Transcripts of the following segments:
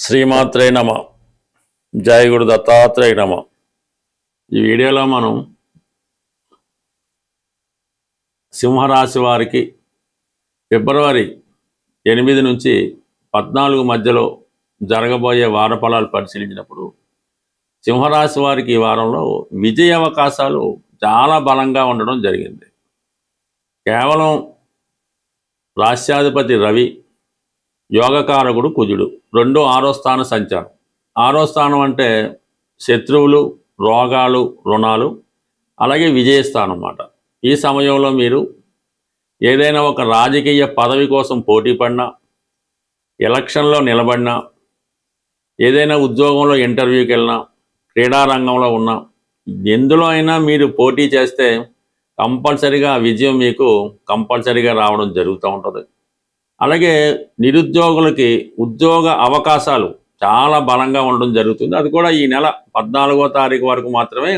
శ్రీమాత్రే నమ. జయ గురు దత్తాత్రేయ నమ. ఈ వీడియోలో మనం సింహరాశి వారికి ఫిబ్రవరి 8 నుంచి 14 మధ్యలో జరగబోయే వార ఫలాలు పరిశీలించినప్పుడు సింహరాశి వారికి ఈ వారంలో విజయ అవకాశాలు చాలా బలంగా ఉండడం జరిగింది. కేవలం రాశ్యాధిపతి రవి, యోగకారకుడు కుజుడు, 6వ స్థాన సంచారం. 6వ స్థానం అంటే శత్రువులు, రోగాలు, రుణాలు, అలాగే విజయస్థానం అన్నమాట. ఈ సమయంలో మీరు ఏదైనా ఒక రాజకీయ పదవి కోసం పోటీ పడినా, ఎలక్షన్లో నిలబడినా, ఏదైనా ఉద్యోగంలో ఇంటర్వ్యూకి వెళ్ళినా, క్రీడారంగంలో ఉన్నా, ఎందులో అయినా మీరు పోటీ చేస్తే కంపల్సరిగా విజయం మీకు కంపల్సరిగా రావడం జరుగుతూ ఉంటుంది. అలాగే నిరుద్యోగులకి ఉద్యోగ అవకాశాలు చాలా బలంగా ఉండడం జరుగుతుంది. అది కూడా ఈ నెల 14వ తారీఖు వరకు మాత్రమే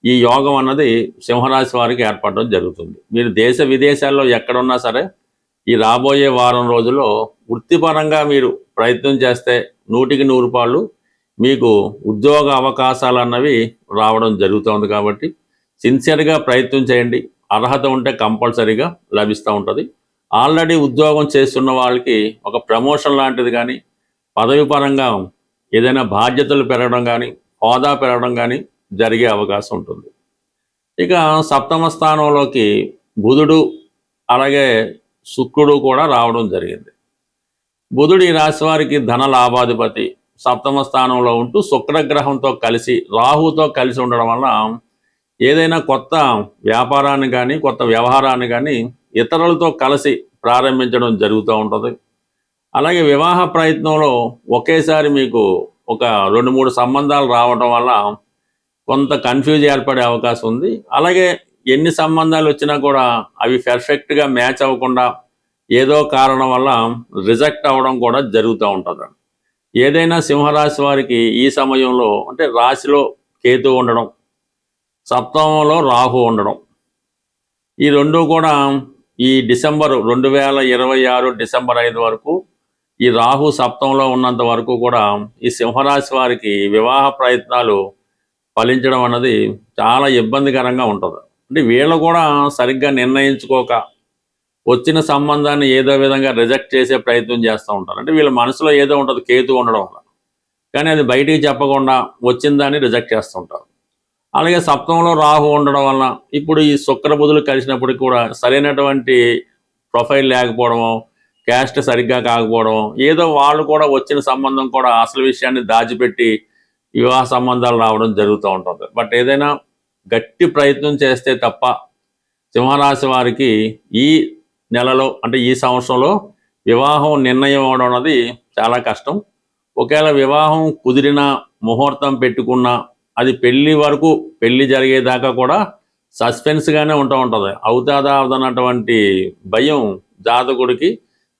ఈ యోగం అన్నది సింహరాశి వారికి ఏర్పడడం జరుగుతుంది. మీరు దేశ విదేశాల్లో ఎక్కడున్నా సరే ఈ రాబోయే వారం రోజుల్లో వృత్తిపరంగా మీరు ప్రయత్నం చేస్తే 100కి 100 రూపాయలు మీకు ఉద్యోగ అవకాశాలు అన్నవి రావడం జరుగుతుంది. కాబట్టి సిన్సియర్గా ప్రయత్నం చేయండి. అర్హత ఉంటే కంపల్సరీగా లభిస్తూ ఉంటుంది. ఆల్రెడీ ఉద్యోగం చేస్తున్న వాళ్ళకి ఒక ప్రమోషన్ లాంటిది కానీ, పదవి పరంగా ఏదైనా బాధ్యతలు పెరగడం కానీ, హోదా పెరగడం కానీ జరిగే అవకాశం ఉంటుంది. ఇక 7వ స్థానంలోకి బుధుడు అలాగే శుక్రుడు కూడా రావడం జరిగింది. బుధుడు ఈ రాశి వారికి ధన లాభాధిపతి 7వ స్థానంలో ఉంటూ శుక్రగ్రహంతో కలిసి, రాహుతో కలిసి ఉండడం వల్ల ఏదైనా కొత్త వ్యాపారాన్ని కానీ, కొత్త వ్యవహారాన్ని కానీ ఇతరులతో కలిసి ప్రారంభించడం జరుగుతూ ఉంటుంది. అలాగే వివాహ ప్రయత్నంలో ఒకేసారి మీకు ఒక 2-3 సంబంధాలు రావడం వల్ల కొంత కన్ఫ్యూజ్ ఏర్పడే అవకాశం ఉంది. అలాగే ఎన్ని సంబంధాలు వచ్చినా కూడా అవి పర్ఫెక్ట్గా మ్యాచ్ అవ్వకుండా ఏదో కారణం వల్ల రిజెక్ట్ అవ్వడం కూడా జరుగుతూ ఉంటుంది. ఏదైనా సింహరాశి వారికి ఈ సమయంలో అంటే రాశిలో కేతు ఉండడం, 7వ రాహు ఉండడం, ఈ రెండు కూడా ఈ డిసెంబర్ 2026 డిసెంబర్ 5 వరకు ఈ రాహు 7వ ఉన్నంత వరకు కూడా ఈ సింహరాశి వారికి వివాహ ప్రయత్నాలు ఫలించడం అన్నది చాలా ఇబ్బందికరంగా ఉంటుంది. అంటే వీళ్ళు కూడా సరిగ్గా నిర్ణయించుకోక వచ్చిన సంబంధాన్ని ఏదో విధంగా రిజెక్ట్ చేసే ప్రయత్నం చేస్తూ ఉంటారు. అంటే వీళ్ళ మనసులో ఏదో ఉంటుంది కేతు ఉండడం వల్ల, కానీ అది బయటికి చెప్పకుండా వచ్చిన దాన్ని రిజెక్ట్ చేస్తుంటారు. అలాగే 7వ రాహు ఉండడం వల్ల ఇప్పుడు ఈ శుక్ర బుధులు కలిసినప్పటికీ కూడా సరైనటువంటి ప్రొఫైల్ లేకపోవడము, క్యాస్ట్ సరిగ్గా కాకపోవడం, ఏదో వాళ్ళు కూడా వచ్చిన సంబంధం కూడా అసలు విషయాన్ని దాచిపెట్టి వివాహ సంబంధాలు రావడం జరుగుతూ ఉంటుంది. బట్ ఏదైనా గట్టి ప్రయత్నం చేస్తే తప్ప సింహరాశి వారికి ఈ నెలలో అంటే ఈ సంవత్సరంలో వివాహం నిర్ణయం అవడం అన్నది చాలా కష్టం. ఒకవేళ వివాహం కుదిరిన ముహూర్తం పెట్టుకున్నా అది పెళ్లి వరకు, పెళ్లి జరిగేదాకా కూడా సస్పెన్స్గానే ఉంటుంది. అవుతాదా అవదన్నటువంటి భయం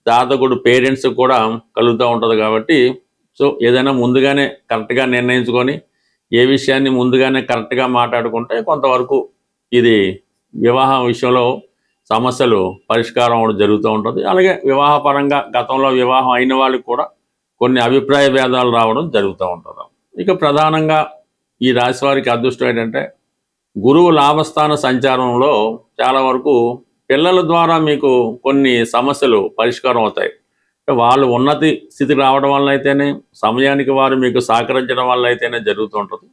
జాతకుడు పేరెంట్స్ కూడా కలుగుతూ ఉంటుంది. కాబట్టి సో ఏదైనా ముందుగానే కరెక్ట్గా నిర్ణయించుకొని ఏ విషయాన్ని ముందుగానే కరెక్ట్గా మాట్లాడుకుంటే కొంతవరకు ఇది వివాహం విషయంలో సమస్యలు పరిష్కారం అవడం జరుగుతూ ఉంటుంది. అలాగే వివాహపరంగా గతంలో వివాహం అయిన వాళ్ళకి కూడా కొన్ని అభిప్రాయ భేదాలు రావడం జరుగుతూ ఉంటుంది. ఇక ప్రధానంగా ఈ రాశి వారికి అదృష్టం ఏంటంటే గురువు లాభస్థాన సంచారంలో చాలా వరకు పిల్లల ద్వారా మీకు కొన్ని సమస్యలు పరిష్కారం అవుతాయి. వాళ్ళు ఉన్నతి స్థితి రావడం వల్ల అయితేనే, సమయానికి వారు మీకు సహకరించడం వల్ల అయితేనే జరుగుతూ ఉంటుంది.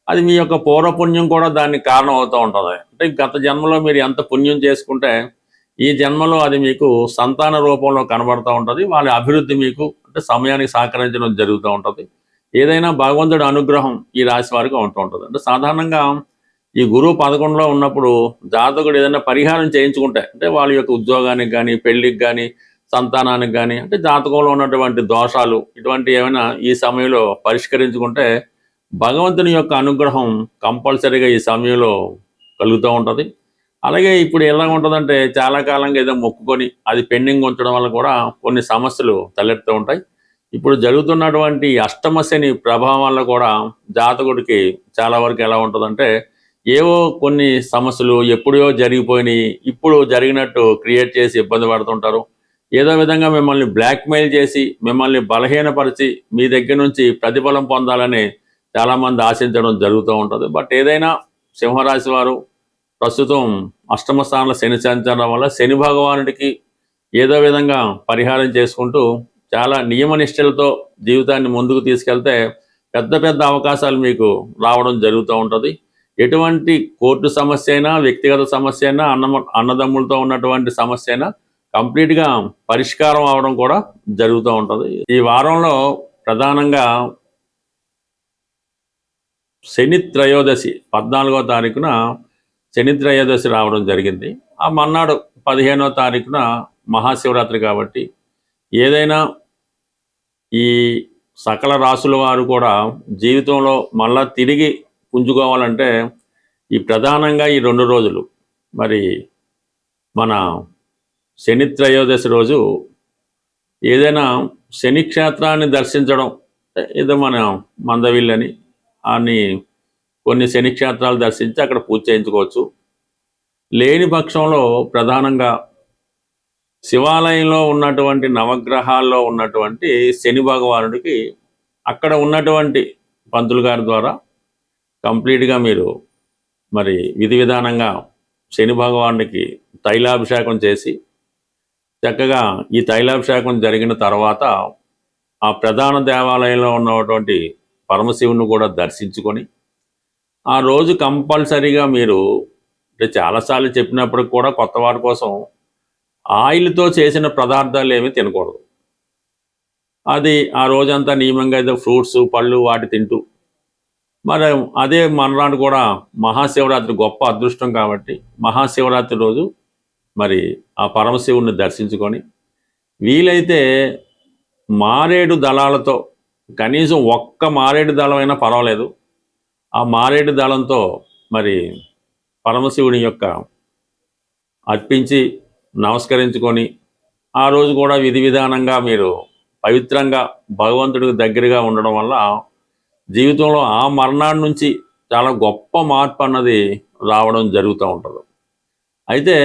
అది మీ యొక్క పూర్వపుణ్యం కూడా దానికి కారణం అవుతూ ఉంటుంది. అంటే గత జన్మలో మీరు ఎంత పుణ్యం చేసుకుంటే ఈ జన్మలో అది మీకు సంతాన రూపంలో కనబడుతూ ఉంటుంది. వాళ్ళ అభివృద్ధి మీకు అంటే సమయానికి సహకరించడం జరుగుతూ ఉంటుంది. ఏదైనా భగవంతుడి అనుగ్రహం ఈ రాశి వారికి ఉంటూ ఉంటుంది. అంటే సాధారణంగా ఈ గురువు 11లో ఉన్నప్పుడు జాతకుడు ఏదైనా పరిహారం చేయించుకుంటే, అంటే వాళ్ళ యొక్క ఉద్యోగానికి కానీ, పెళ్లికి కానీ, సంతానానికి కానీ, అంటే జాతకంలో ఉన్నటువంటి దోషాలు ఇటువంటి ఏమైనా ఈ సమయంలో పరిష్కరించుకుంటే భగవంతుని యొక్క అనుగ్రహం కంపల్సరీగా ఈ సమయంలో కలుగుతూ ఉంటుంది. అలాగే ఇప్పుడు ఎలా ఉంటుందంటే చాలా కాలంగా ఏదో మొక్కుకొని అది పెండింగ్ ఉంచడం వల్ల కూడా కొన్ని సమస్యలు తలెత్తుతూ ఉంటాయి. ఇప్పుడు జరుగుతున్నటువంటి అష్టమ శని ప్రభావం వల్ల కూడా జాతకుడికి చాలా వరకు ఎలా ఉంటుందంటే ఏవో కొన్ని సమస్యలు ఎప్పుడో జరిగిపోయినాయి ఇప్పుడు జరిగినట్టు క్రియేట్ చేసి ఇబ్బంది పడుతుంటారు. ఏదో విధంగా మిమ్మల్ని బ్లాక్మెయిల్ చేసి మిమ్మల్ని బలహీనపరిచి మీ దగ్గర నుంచి ప్రతిఫలం పొందాలని చాలామంది ఆశించడం జరుగుతూ ఉంటుంది. బట్ ఏదైనా సింహరాశి వారు ప్రస్తుతం అష్టమ స్థానంలో శని సంచారం వల్ల శని భగవానుడికి ఏదో విధంగా పరిహారం చేసుకుంటూ చాలా నియమనిష్టలతో జీవితాన్ని ముందుకు తీసుకెళ్తే పెద్ద పెద్ద అవకాశాలు మీకు రావడం జరుగుతూ ఉంటుంది. ఎటువంటి కోర్టు సమస్య అయినా, వ్యక్తిగత సమస్య అయినా, అన్నదమ్ములతో ఉన్నటువంటి సమస్య అయినా కంప్లీట్గా పరిష్కారం అవడం కూడా జరుగుతూ ఉంటుంది. ఈ వారంలో ప్రధానంగా శని త్రయోదశి 14వ తారీఖున శని త్రయోదశి రావడం జరిగింది. ఆ మన్నాడు 15వ తారీఖున మహాశివరాత్రి కాబట్టి ఏదైనా ఈ సకల రాసుల వారు కూడా జీవితంలో మళ్ళా తిరిగి పుంజుకోవాలంటే ఈ ప్రధానంగా ఈ 2 రోజులు మరి మన శని త్రయోదశి రోజు ఏదైనా శని క్షేత్రాన్ని దర్శించడం, ఏదో మన మందవిల్లని అని కొన్ని శని క్షేత్రాలు దర్శించి అక్కడ పూజ చేయించుకోవచ్చు. లేని పక్షంలో ప్రధానంగా శివాలయంలో ఉన్నటువంటి నవగ్రహాల్లో ఉన్నటువంటి శని భగవానుడికి అక్కడ ఉన్నటువంటి పంతులు గారి ద్వారా కంప్లీట్గా మీరు మరి విధి విధానంగా శని భగవానుడికి తైలాభిషేకం చేసి చక్కగా ఈ తైలాభిషేకం జరిగిన తర్వాత ఆ ప్రధాన దేవాలయంలో ఉన్నటువంటి పరమశివుని కూడా దర్శించుకొని ఆ రోజు కంపల్సరీగా మీరు అంటే చాలాసార్లు చెప్పినప్పుడు కూడా కొత్త వారి కోసం ఆయిల్తో చేసిన పదార్థాలు ఏమీ తినకూడదు. అది ఆ రోజంతా నియమంగా ఏదో ఫ్రూట్స్ పళ్ళు వాటి తింటూ మరి అదే మర్నాడు కూడా మహాశివరాత్రి గొప్ప అదృష్టం కాబట్టి మహాశివరాత్రి రోజు మరి ఆ పరమశివుణ్ణి దర్శించుకొని వీలైతే మారేడు దళాలతో కనీసం ఒక్క మారేడు దళమైనా పర్వాలేదు, ఆ మారేడు దళంతో మరి పరమశివుని యొక్క అర్పించి నమస్కరించుకొని ఆ రోజు కూడా విధి విధానంగా మీరు పవిత్రంగా భగవంతుడికి దగ్గరగా ఉండడం వల్ల జీవితంలో ఆ మర్నాడు నుంచి చాలా గొప్ప మార్పు అన్నది రావడం జరుగుతూ ఉంటుంది. అయితే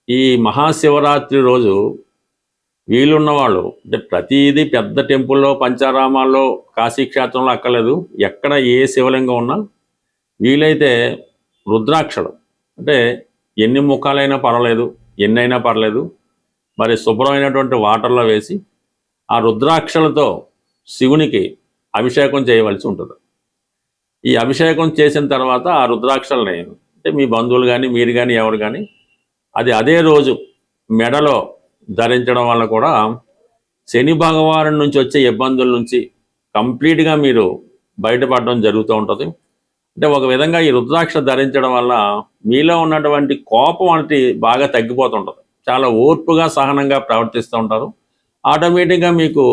ఈ మహాశివరాత్రి రోజు వీలున్న వాళ్ళు అంటే ప్రతిదీ పెద్ద టెంపుల్లో పంచారామాల్లో కాశీక్షేత్రంలో అక్కర్లేదు, ఎక్కడ ఏ శివలింగం ఉన్నా వీలైతే రుద్రాక్షలు అంటే ఎన్ని ముఖాలైనా పర్వాలేదు, ఎన్నైనా పర్లేదు, మరి శుభ్రమైనటువంటి వాటర్లో వేసి ఆ రుద్రాక్షలతో శివునికి అభిషేకం చేయవలసి ఉంటుంది. ఈ అభిషేకం చేసిన తర్వాత ఆ రుద్రాక్షలని అంటే మీ బంధువులు కానీ మీరు కానీ ఎవరు కానీ అది అదే రోజు మెడలో ధరించడం వల్ల కూడా శని భగవాను నుంచి వచ్చే ఇబ్బందుల నుంచి కంప్లీట్గా మీరు బయటపడడం జరుగుతూ ఉంటుంది. అంటే ఒక విధంగా ఈ రుద్రాక్ష ధరించడం వల్ల మీలో ఉన్నటువంటి కోపం అనేది బాగా తగ్గిపోతుంటుంది. చాలా ఓర్పుగా సహనంగా ప్రవర్తిస్తూ ఉంటారు. ఆటోమేటిక్గా మీకు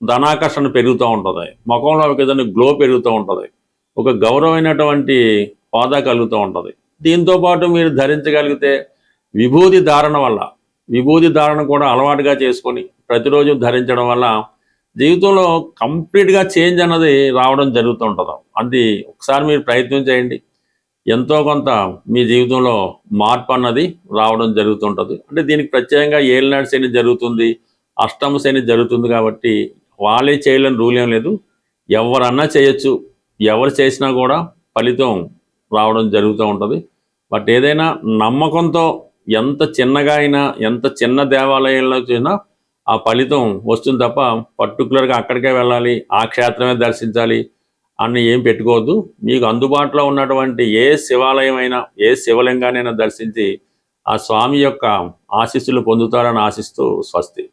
ధనాకర్షణ పెరుగుతూ ఉంటుంది, ముఖంలో ఒక విధంగా గ్లో పెరుగుతూ ఉంటుంది, ఒక గౌరవమైనటువంటి హోదా కలుగుతూ ఉంటుంది. దీంతోపాటు మీరు ధరించగలిగితే విభూతి ధారణ వల్ల విభూతి ధారణ కూడా అలవాటుగా చేసుకొని ప్రతిరోజు ధరించడం వల్ల జీవితంలో కంప్లీట్గా చేంజ్ అన్నది రావడం జరుగుతూ ఉంటుంది. అది ఒకసారి మీరు ప్రయత్నం చేయండి, ఎంతో కొంత మీ జీవితంలో మార్పు అన్నది రావడం జరుగుతుంటుంది. అంటే దీనికి ప్రత్యేకంగా ఏలినాడు శని జరుగుతుంది, అష్టమ శని జరుగుతుంది కాబట్టి వాళ్ళే చేయలేని రూల్ ఏం లేదు, ఎవరన్నా చేయొచ్చు, ఎవరు చేసినా కూడా ఫలితం రావడం జరుగుతూ ఉంటుంది. బట్ ఏదైనా నమ్మకంతో ఎంత చిన్నగా అయినా ఎంత చిన్న దేవాలయంలో చూసినా ఆ ఫలితం వస్తుంది తప్ప పర్టికులర్గా అక్కడికే వెళ్ళాలి, ఆ క్షేత్రమే దర్శించాలి అని ఏం పెట్టుకోవద్దు. మీకు అందుబాటులో ఉన్నటువంటి ఏ శివాలయం అయినా ఏ శివలింగానైనా దర్శించి ఆ స్వామి యొక్క ఆశీస్సులు పొందుతారని ఆశిస్తూ స్వస్తి.